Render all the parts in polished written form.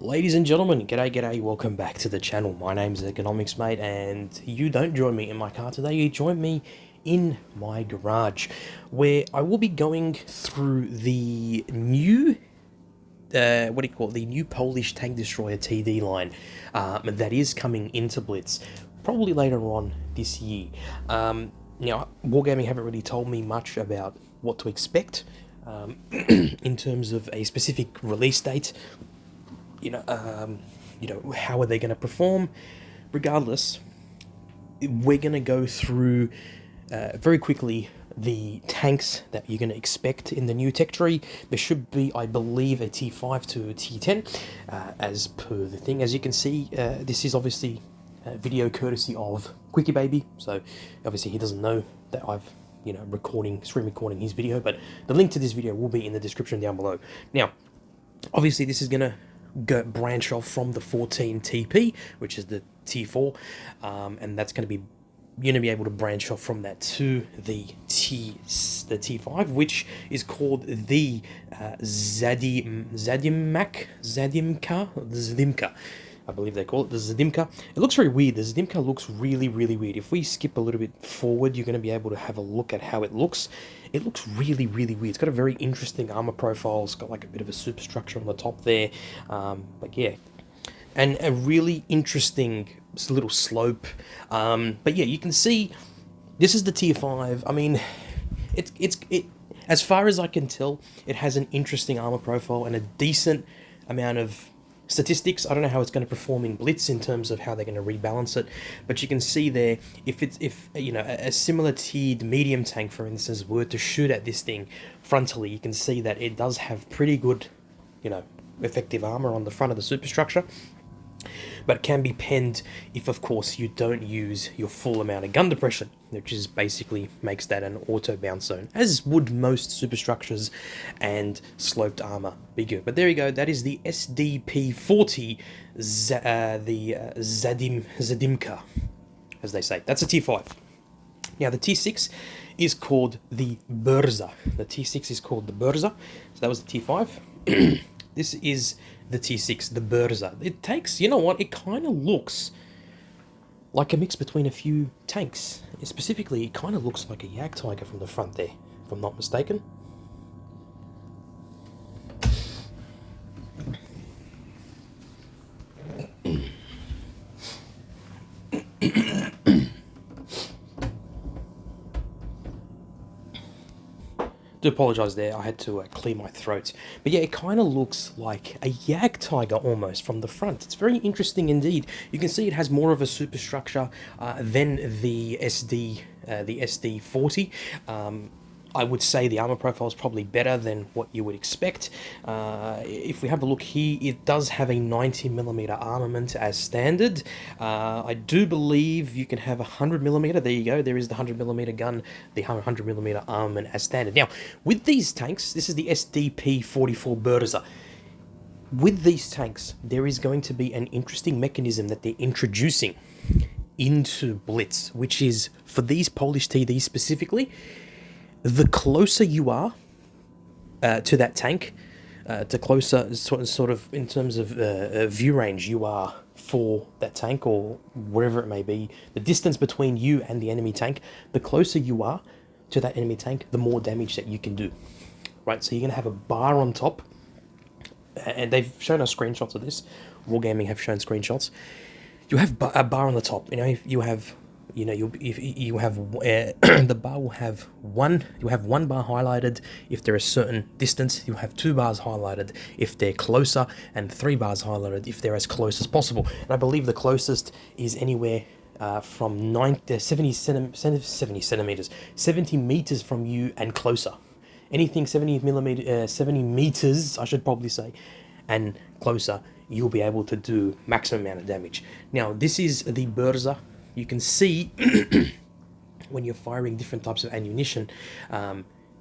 Ladies and gentlemen, g'day, welcome back to the channel. My name's Economics Mate, and you don't join me in my car today, you join me in my garage, where I will be going through the new, the new Polish Tank Destroyer TD line that is coming into Blitz, probably later on this year. Now, Wargaming haven't really told me much about what to expect in terms of a specific release date. How are they going to perform? Regardless, we're going to go through very quickly the tanks that you're going to expect in the new tech tree. There should be, I believe, a T5 to a T10 as per the thing. As you can see, this is obviously a video courtesy of Quickie Baby, so obviously he doesn't know that I've screen recording his video, but the link to this video will be in the description down below. Now, obviously this is going to branch off from the 14 TP, which is the T4, and that's going to be, you're going to be able to branch off from that to the T5, which is called the Zadimka, I believe they call it the Zadimka. It looks very weird. The Zadimka looks really weird. If we skip a little bit forward, you're going to be able to have a look at how it looks. It looks really weird. It's got a very interesting armor profile. It's got like a bit of a superstructure on the top there. But yeah, and a really interesting little slope. But yeah, you can see this is the tier 5. I mean, it as far as I can tell, it has an interesting armor profile and a decent amount of statistics. I don't know how it's going to perform in Blitz in terms of how they're going to rebalance it, but you can see there, if a similar tiered medium tank, for instance, were to shoot at this thing frontally, you can see that it does have pretty good, effective armor on the front of the superstructure, but it can be penned if, of course, you don't use your full amount of gun depression, which is basically makes that an auto bounce zone, as would most superstructures and sloped armor be good. But there you go, that is the SDP-40, Zadimka, as they say. That's a T5. Now, the T6 is called the Burza. The T6 is called the Burza, so that was the T5. This is the T6, the Burza. It takes, it kind of looks like a mix between a few tanks. Specifically, it kind of looks like a Jagdtiger from the front there, if I'm not mistaken. Do apologise there, I had to clear my throat. But yeah, it kind of looks like a Jagdtiger almost from the front. It's very interesting indeed. You can see it has more of a superstructure than the SD40. I would say the armor profile is probably better than what you would expect. If we have a look here, it does have a 90mm armament as standard. I do believe you can have a 100mm. There you go. There is the 100mm gun, the 100mm armament as standard. Now, with these tanks, this is the SDP-44 Burza. With these tanks, there is going to be an interesting mechanism that they're introducing into Blitz, which is, for these Polish TDs specifically, the closer you are to that tank, the closer sort of in terms of view range you are for that tank, or wherever it may be, the distance between you and the enemy tank, the closer you are to that enemy tank, the more damage that you can do. Right, so you're going to have a bar on top, and they've shown us screenshots of this. Wargaming have shown screenshots. You have a bar on the top. You have the bar will have one bar highlighted if they're a certain distance. You'll have 2 bars highlighted if they're closer, and 3 bars highlighted if they're as close as possible. And I believe the closest is anywhere from 70 meters from you and closer. Anything 70 meters, I should probably say, and closer, you'll be able to do maximum amount of damage. Now, this is the Burza. You can see when you're firing different types of ammunition,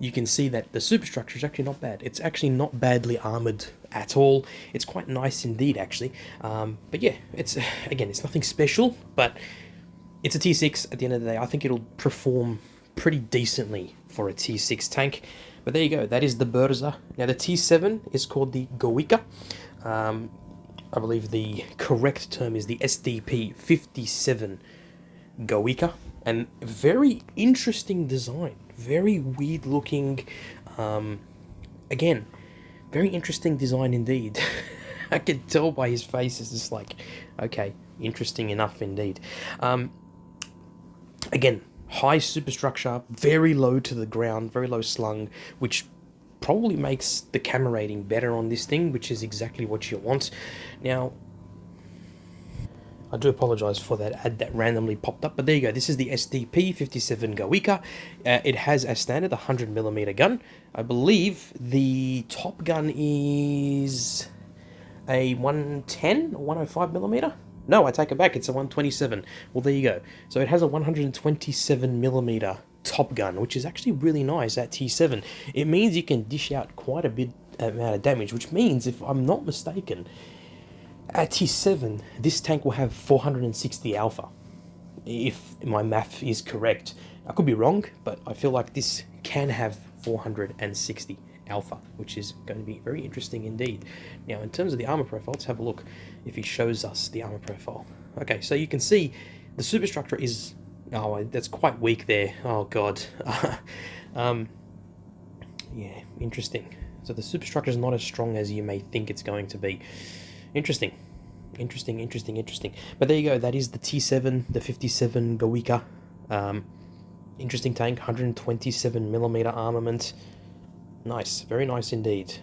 you can see that the superstructure is actually not bad. It's actually not badly armored at all. It's quite nice indeed, actually. But yeah, it's nothing special, but it's a T6 at the end of the day. I think it'll perform pretty decently for a T6 tank. But there you go, that is the Burza. Now the T7 is called the Goika. I believe the correct term is the SDP-57 Goika, and very interesting design, very weird looking, again, very interesting design indeed. I can tell by his face, it's just like, okay, interesting enough indeed. Again, high superstructure, very low to the ground, very low slung, which probably makes the camera rating better on this thing, which is exactly what you want. Now, I do apologise for that ad that randomly popped up, but there you go. This is the SDP-57 Goika. It has as standard 100mm gun. I believe the top gun is a 110 or 105mm. No, I take it back. It's a 127. Well, there you go. So it has a 127mm top gun, which is actually really nice at T7. It means you can dish out quite a bit amount of damage, which means, if I'm not mistaken, at T7, this tank will have 460 alpha, if my math is correct. I could be wrong, but I feel like this can have 460 alpha, which is going to be very interesting indeed. Now, in terms of the armor profile, let's have a look if he shows us the armor profile. Okay, so you can see the superstructure is... Oh, that's quite weak there. Oh, God. Yeah, interesting. So the superstructure is not as strong as you may think it's going to be. Interesting. Interesting. But there you go. That is the T7, the 57 Goika. Interesting tank, 127mm armament. Nice. Very nice indeed.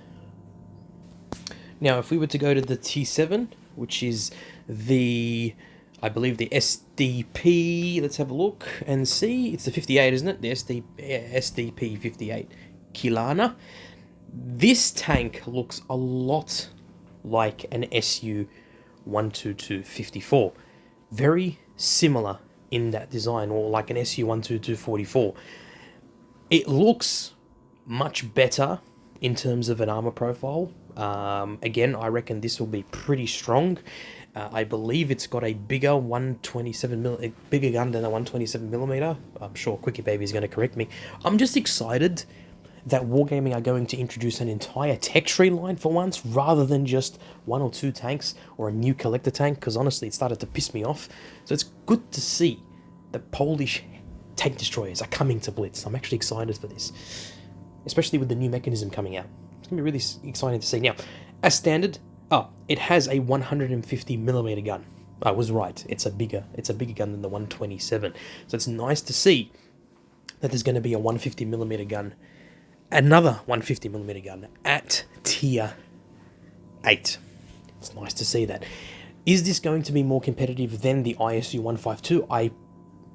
Now, if we were to go to the T7, which is the... I believe the SDP, let's have a look and see. It's the 58, isn't it? The SDP 58 Kilana. This tank looks a lot like an SU 12254. Very similar in that design, or like an SU 12244. It looks much better in terms of an armor profile. Again, I reckon this will be pretty strong. I believe it's got a bigger 127mm, bigger gun than a 127mm. I'm sure Quickie Baby is going to correct me. I'm just excited that Wargaming are going to introduce an entire tech tree line for once, rather than just one or two tanks or a new collector tank, because honestly, it started to piss me off. So it's good to see that Polish tank destroyers are coming to Blitz. I'm actually excited for this, especially with the new mechanism coming out. It's going to be really exciting to see. Now, as standard, it has a 150mm gun. I was right. It's a bigger gun than the 127. So it's nice to see that there's going to be a 150mm gun, another 150mm gun at tier 8. It's nice to see that. Is this going to be more competitive than the ISU 152?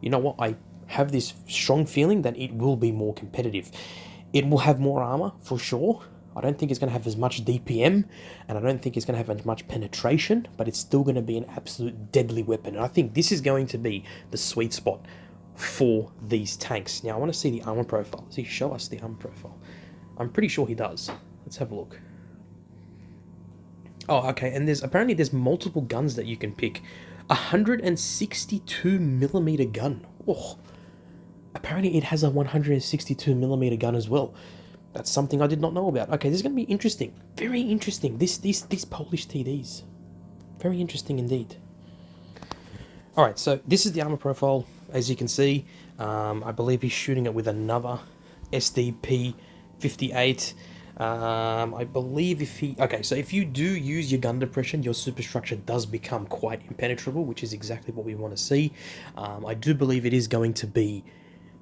You know what? I have this strong feeling that it will be more competitive. It will have more armor for sure. I don't think it's going to have as much DPM, and I don't think it's going to have as much penetration, but it's still going to be an absolute deadly weapon. And I think this is going to be the sweet spot for these tanks. Now, I want to see the armor profile. Does he show us the armor profile? I'm pretty sure he does. Let's have a look. Oh, okay, and apparently there's multiple guns that you can pick. 162mm gun. Oh, apparently it has a 162mm gun as well. That's something I did not know about. Okay, this is going to be interesting. Very interesting. These Polish TDs. Very interesting indeed. Alright, so this is the armor profile. As you can see, I believe he's shooting it with another SDP 58. I believe if you do use your gun depression, your superstructure does become quite impenetrable, which is exactly what we want to see. I do believe it is going to be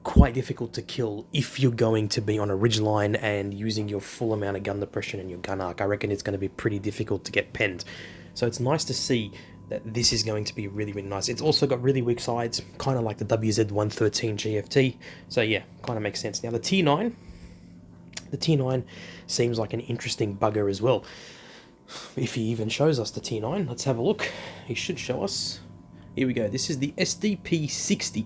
quite difficult to kill if you're going to be on a ridgeline and using your full amount of gun depression and your gun arc. I reckon it's going to be pretty difficult to get penned. So it's nice to see that this is going to be really, really nice. It's also got really weak sides, kind of like the WZ-113 GFT. So yeah, kind of makes sense. Now the T9 seems like an interesting bugger as well. If he even shows us the T9, let's have a look. He should show us. Here we go. This is the SDP-60.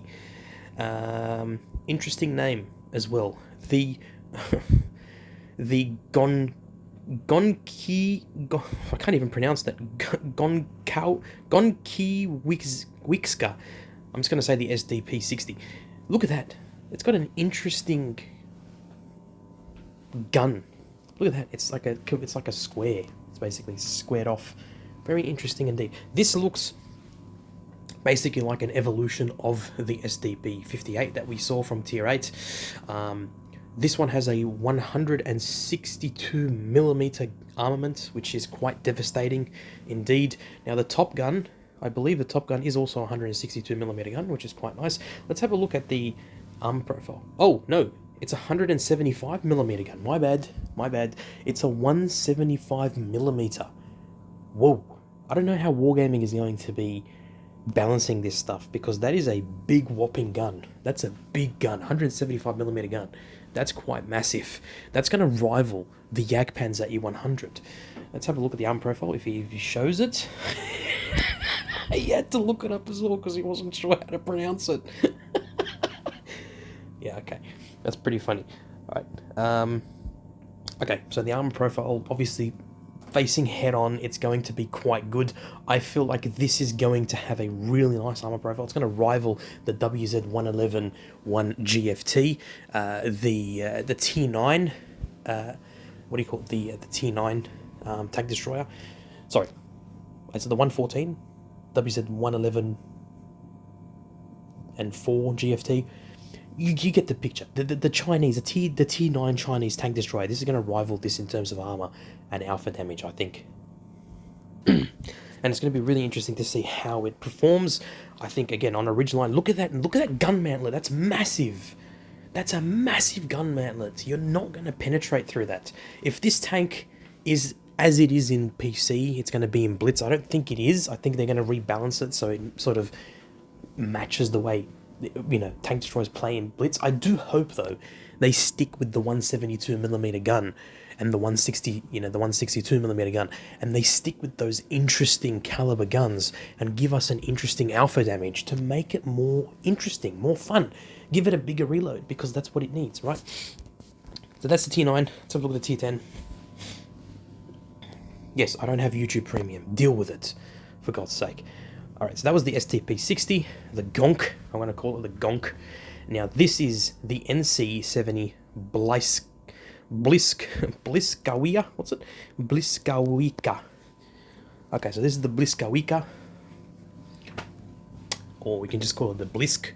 Interesting name as well. The I can't even pronounce that. Wikska. I'm just going to say the SDP-60. Look at that. It's got an interesting gun. Look at that. It's like a square. It's basically squared off Very interesting indeed. This looks basically like an evolution of the SDP-58 that we saw from Tier 8. This one has a 162mm armament, which is quite devastating indeed. Now the Top Gun, I believe the Top Gun is also a 162mm gun, which is quite nice. Let's have a look at the armor profile. Oh, no, it's a 175mm gun. My bad, my bad. It's a 175mm. Whoa. I don't know how Wargaming is going to be balancing this stuff, because that is a big whopping gun. That's a big gun, 175mm gun. That's quite massive. That's going to rival the Jagdpanzer E100. Let's have a look at the arm profile if he shows it. He had to look it up as well because he wasn't sure how to pronounce it. Yeah, okay. That's pretty funny. All right. Okay, so the armor profile, obviously facing head on, it's going to be quite good. I feel like this is going to have a really nice armor profile. It's going to rival the WZ-111 1GFT, the T9, what do you call it? The T9 tank destroyer. Sorry, is it the 114? WZ-111 and 4 GFT. You get the picture. The Chinese, the T9 Chinese tank destroyer, this is going to rival this in terms of armor and alpha damage, I think. And it's going to be really interesting to see how it performs. I think, again, on original line, look at that gun mantlet. That's massive. That's a massive gun mantlet. You're not going to penetrate through that. If this tank is as it is in PC, it's going to be in Blitz. I don't think it is. I think they're going to rebalance it so it sort of matches the way, you know, tank destroyers play in Blitz. I do hope, though, they stick with the 172mm gun and the 160, you know, the 162mm gun, and they stick with those interesting caliber guns and give us an interesting alpha damage to make it more interesting, more fun. Give it a bigger reload, because that's what it needs, right? So that's the T9. Let's have a look at the T10. Yes, I don't have YouTube Premium. Deal with it, for God's sake. Alright, so that was the STP-60, the Gonk. I'm going to call it the Gonk. Now, this is the NC-70 Bliskawia. What's it? Bliskawika. Okay, so this is the Bliskawika. Or we can just call it the Blisk.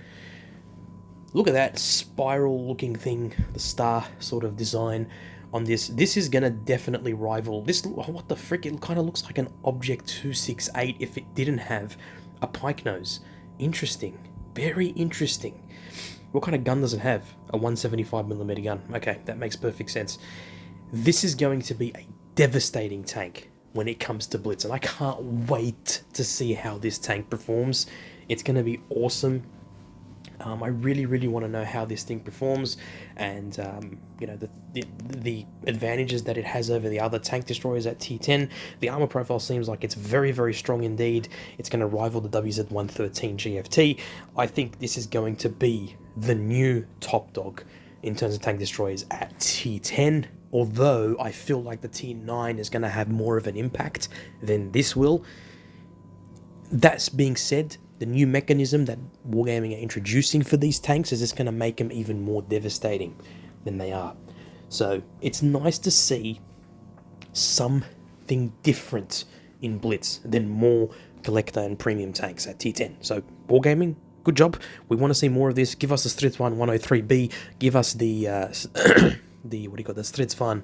Look at that spiral-looking thing, the star sort of design on this. This is going to definitely rival this. What the frick? It kind of looks like an Object 268 if it didn't have a pike nose. Interesting. Very interesting. What kind of gun does it have? A 175mm gun. Okay, that makes perfect sense. This is going to be a devastating tank when it comes to Blitz, and I can't wait to see how this tank performs. It's going to be awesome. I really want to know how this thing performs, and you know, the advantages that it has over the other tank destroyers at T10. The armor profile seems like it's very strong indeed. It's going to rival the WZ-113 GFT. I think this is going to be the new top dog in terms of tank destroyers at T10. Although I feel like the T9 is going to have more of an impact than this will. That's being said, the new mechanism that Wargaming are introducing for these tanks is just going to make them even more devastating than they are. So it's nice to see something different in Blitz than more collector and premium tanks at T10. So Wargaming, good job. We want to see more of this. Give us the Stridsvan 103B. Give us the the what do you call the Stridsvan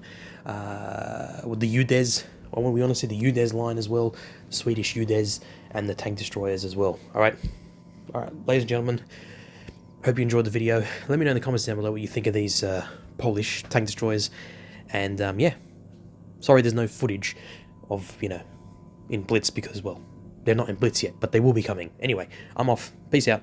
with the UDES. We want to see the UDES line as well, Swedish UDES, and the tank destroyers as well. Alright, ladies and gentlemen, hope you enjoyed the video. Let me know in the comments down below what you think of these Polish tank destroyers. And yeah, sorry there's no footage of, you know, in Blitz because, well, they're not in Blitz yet, but they will be coming. Anyway, I'm off. Peace out.